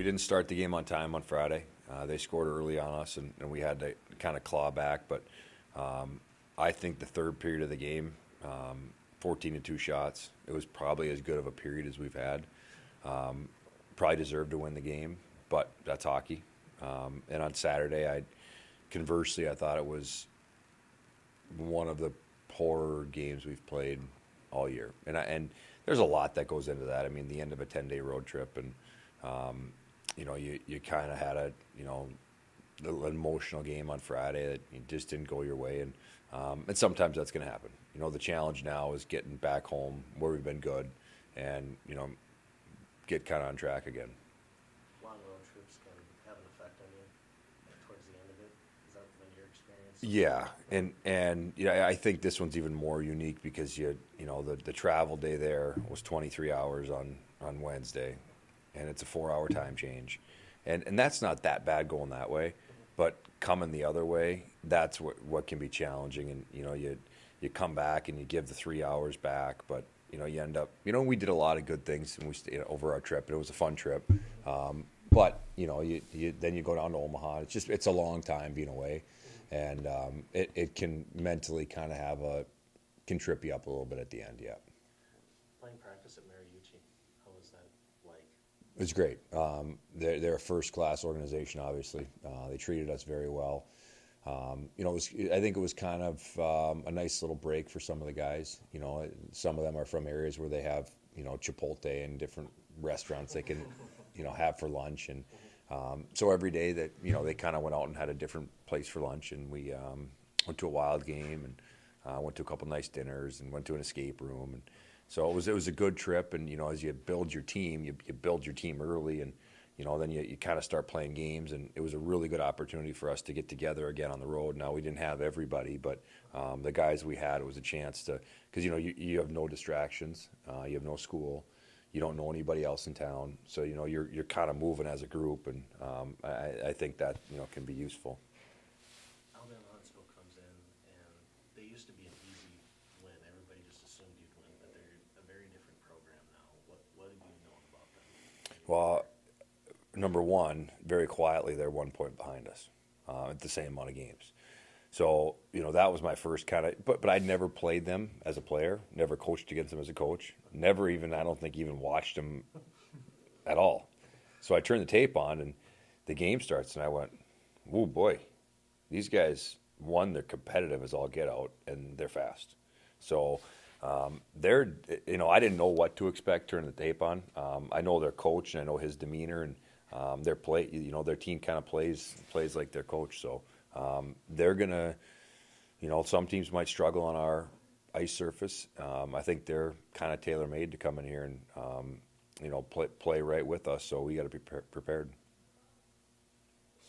we didn't start the game on time on Friday. They scored early on us, and we had to kind of claw back. But I think the third period of the game, 14-2 shots, it was probably as good of a period as we've had. Probably deserved to win the game, but that's hockey. And on Saturday, conversely, I thought it was one of the poorer games we've played all year. And there's a lot that goes into that. I mean, the end of a 10-day road trip, and you kind of had a little emotional game on Friday that just didn't go your way, and sometimes that's going to happen. The challenge now is getting back home where we've been good, and get kind of on track again. Long road trips can have an effect on you towards the end of it. Is that been your experience? Yeah, and I think this one's even more unique because the travel day there was 23 hours on Wednesday, and it's a 4-hour time change, and that's not that bad going that way, but coming the other way, that's what can be challenging. And you come back and you give the 3 hours back, but you end up, we did a lot of good things and we stayed over our trip, and it was a fun trip. But then you go down to Omaha. It's a long time being away, and it can mentally kind of can trip you up a little bit at the end. Yeah. Playing practice at Mariucci, how was that like? It was great. They're a first-class organization. Obviously, they treated us very well. I think it was kind of a nice little break for some of the guys. Some of them are from areas where they have, Chipotle and different restaurants they can, have for lunch. And so every day that, they kind of went out and had a different place for lunch. And we went to a Wild game and went to a couple nice dinners and went to an escape room. And so it was a good trip. And, as you build your team, you build your team early, and then you kind of start playing games, and it was a really good opportunity for us to get together again on the road. Now, we didn't have everybody, but the guys we had, it was a chance to, because, you have no distractions, you have no school, you don't know anybody else in town, so, you're kind of moving as a group, and I think that, can be useful. Alabama Huntsville comes in, and they used to be an easy win. Everybody just assumed you'd win, but they're a very different program now. What have you known about them? Well, number one, very quietly, they're 1 point behind us at the same amount of games. So, that was my first kind of, but I'd never played them as a player, never coached against them as a coach, never even, I don't think, even watched them at all. So I turned the tape on, and the game starts, and I went, oh boy, these guys, one, they're competitive as all get out, and they're fast. So they're, I didn't know what to expect turning the tape on. I know their coach, and I know his demeanor, and their play, their team kind of plays like their coach. So they're gonna, some teams might struggle on our ice surface. I think they're kind of tailor-made to come in here and play right with us. So we got to be prepared.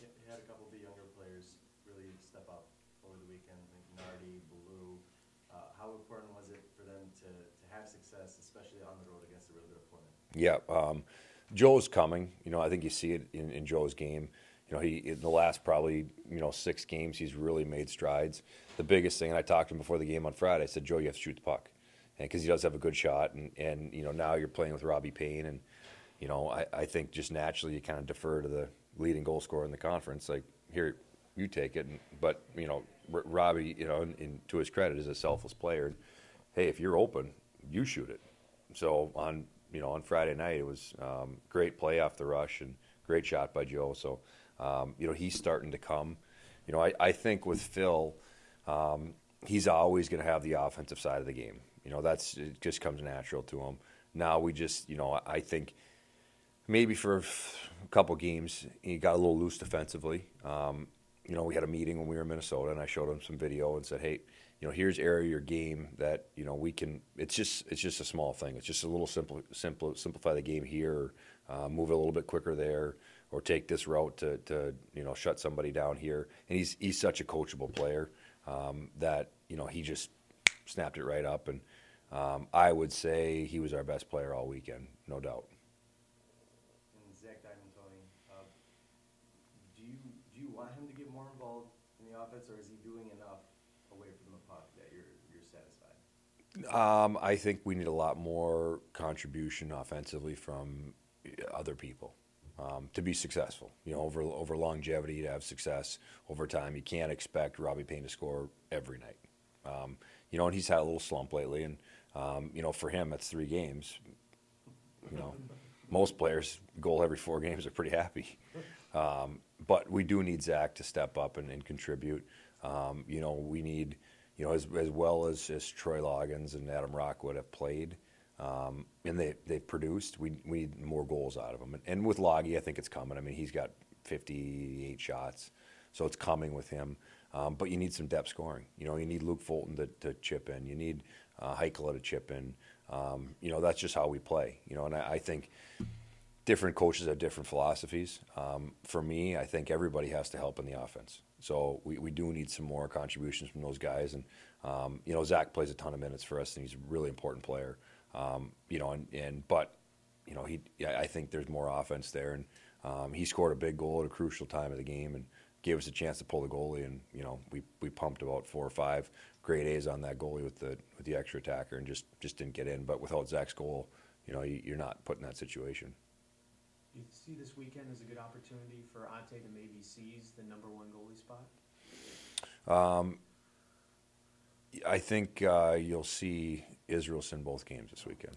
You had a couple of the younger players really step up over the weekend. I think Nardi, Blue. How important was it for them to have success, especially on the road against a really good opponent? Yeah. Joe's coming. I think you see it in Joe's game. He in the last probably 6 games, he's really made strides. The biggest thing, and I talked to him before the game on Friday, I said, Joe, you have to shoot the puck, and because he does have a good shot, and now you're playing with Robbie Payne, and I think just naturally you kind of defer to the leading goal scorer in the conference, like, here, you take it. But Robbie, to his credit, is a selfless player. And, hey, if you're open, you shoot it. So on Friday night, it was great play off the rush and great shot by Joe. So, he's starting to come. I think with Phil, he's always going to have the offensive side of the game. It just comes natural to him. Now we just, I think maybe for a couple games he got a little loose defensively. We had a meeting when we were in Minnesota, and I showed him some video and said, hey, here's area of your game that we can. It's just a small thing. It's just a little simplify the game here, move it a little bit quicker there, or take this route to shut somebody down here. And he's such a coachable player that he just snapped it right up. And I would say he was our best player all weekend, no doubt. And Zach Diamond-Tony, do you want him to get more involved in the offense, or is he doing enough away from the puck that you're satisfied? I think we need a lot more contribution offensively from other people. to be successful. Over longevity, to have success over time, you can't expect Robbie Payne to score every night. And he's had a little slump lately, and for him, that's 3 games. Most players goal every 4 games are pretty happy. But we do need Zach to step up and contribute. We need, as well as Troy Loggins and Adam Rockwood have played, and they've produced, we need more goals out of them. And with Loggy, I think it's coming. I mean, he's got 58 shots, so it's coming with him. But you need some depth scoring. You need Luke Fulton to chip in. You need Heikkila to chip in. That's just how we play. And I think different coaches have different philosophies. For me, I think everybody has to help in the offense. So we do need some more contributions from those guys. And, Zach plays a ton of minutes for us, and he's a really important player. But I think there's more offense there. And he scored a big goal at a crucial time of the game and gave us a chance to pull the goalie. And, we pumped about 4 or 5 grade A's on that goalie with the extra attacker and just didn't get in. But without Zach's goal, you're not put in that situation. Do you see this weekend as a good opportunity for Ante to maybe seize the number 1 goalie spot? I think you'll see Israelson both games this weekend.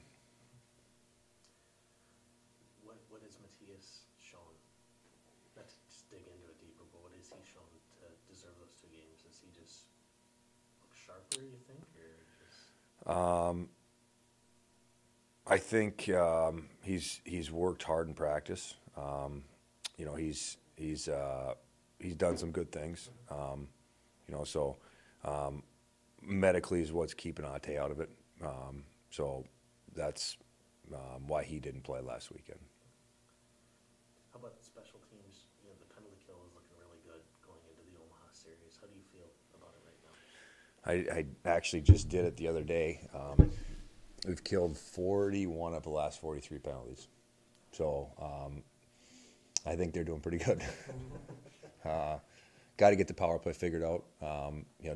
What has Matthias shown? Not to just dig into it deeper, but what has he shown to deserve those 2 games? Does he just look sharper, you think, or just... I think he's worked hard in practice. He's done some good things. Medically is what's keeping Ante out of it. So that's why he didn't play last weekend. How about special teams? The penalty kill is looking really good going into the Omaha series. How do you feel about it right now? I actually just did it the other day. We've killed 41 of the last 43 penalties. So I think they're doing pretty good. Got to get the power play figured out.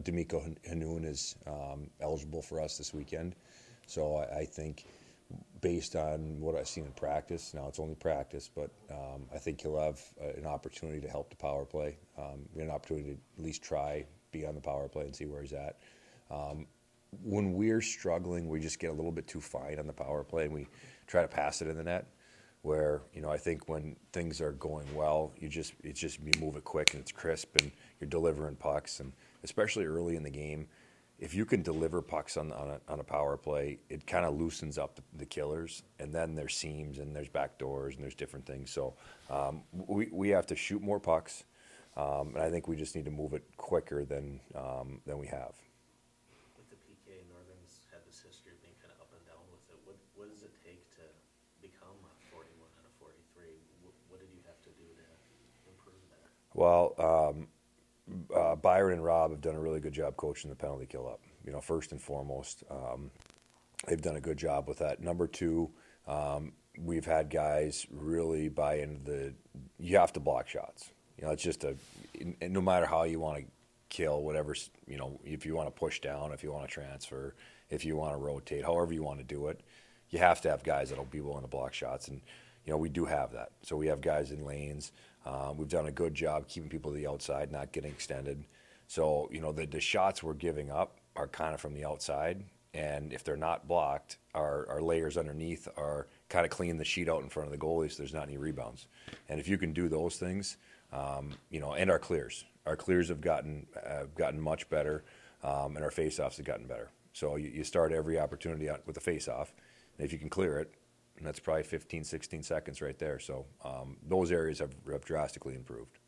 D'Amico Hanoun is eligible for us this weekend. So I think based on what I've seen in practice, now it's only practice, but I think he'll have an opportunity to help the power play, an opportunity to at least try, be on the power play and see where he's at. When we're struggling, we just get a little bit too fine on the power play, and we try to pass it in the net. Where I think when things are going well, you move it quick and it's crisp, and you're delivering pucks, and especially early in the game, if you can deliver pucks on a power play, it kind of loosens up the killers, and then there's seams and there's back doors and there's different things. So we have to shoot more pucks, and I think we just need to move it quicker than we have. History of being kind of up and down with it. What does it take to become a 41 out of 43? What did you have to do to improve that? Well, Byron and Rob have done a really good job coaching the penalty kill up. First and foremost, they've done a good job with that. Number 2, we've had guys really buy into you have to block shots. It's just no matter how you want to kill, whatever, if you want to push down, if you want to transfer, if you want to rotate, however you want to do it, you have to have guys that'll be willing to block shots. And, we do have that. So we have guys in lanes. We've done a good job keeping people to the outside, not getting extended. So, the shots we're giving up are kind of from the outside. And if they're not blocked, our layers underneath are kind of cleaning the sheet out in front of the goalie so there's not any rebounds. And if you can do those things, and our clears. Our clears have gotten much better, and our face-offs have gotten better. So you start every opportunity out with a face-off, and if you can clear it, and that's probably 15, 16 seconds right there. So those areas have drastically improved.